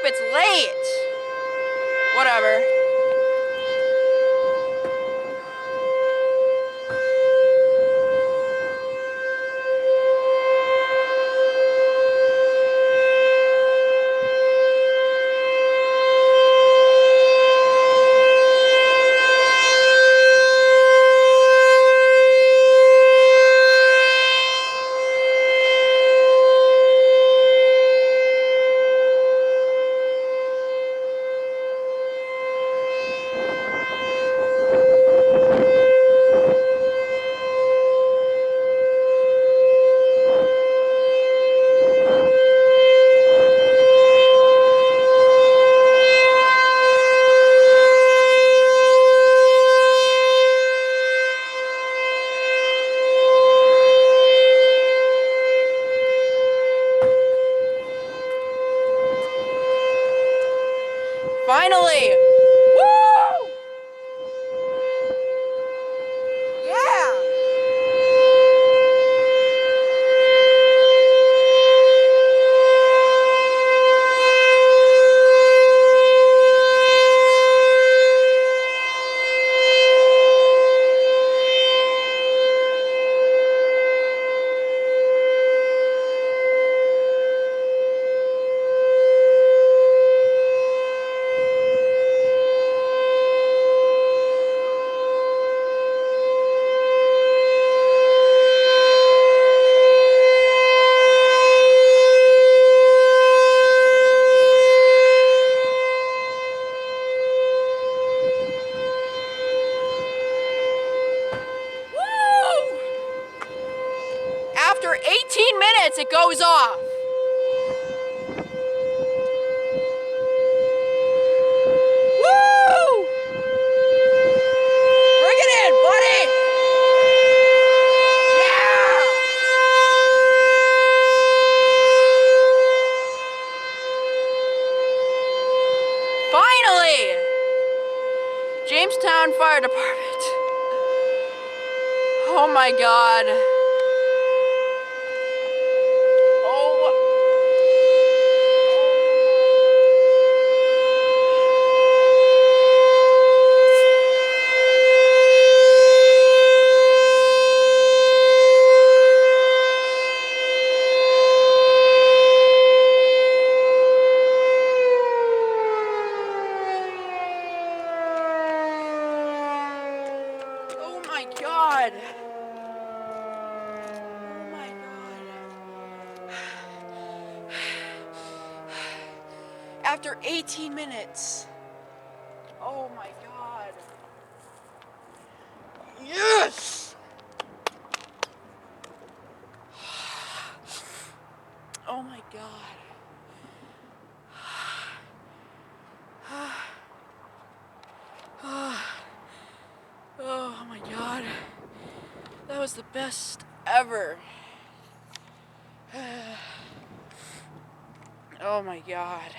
it's late. Whatever. Finally! Woo! Yeah! After 18 minutes, it goes off. Woo! Bring it in, buddy! Yeah! Finally! Jamestown Fire Department. Oh my God. Oh my God. Oh my God. After 18 minutes. Oh my God. Yes! Oh my God. Oh my God. That was the best ever. Oh my God.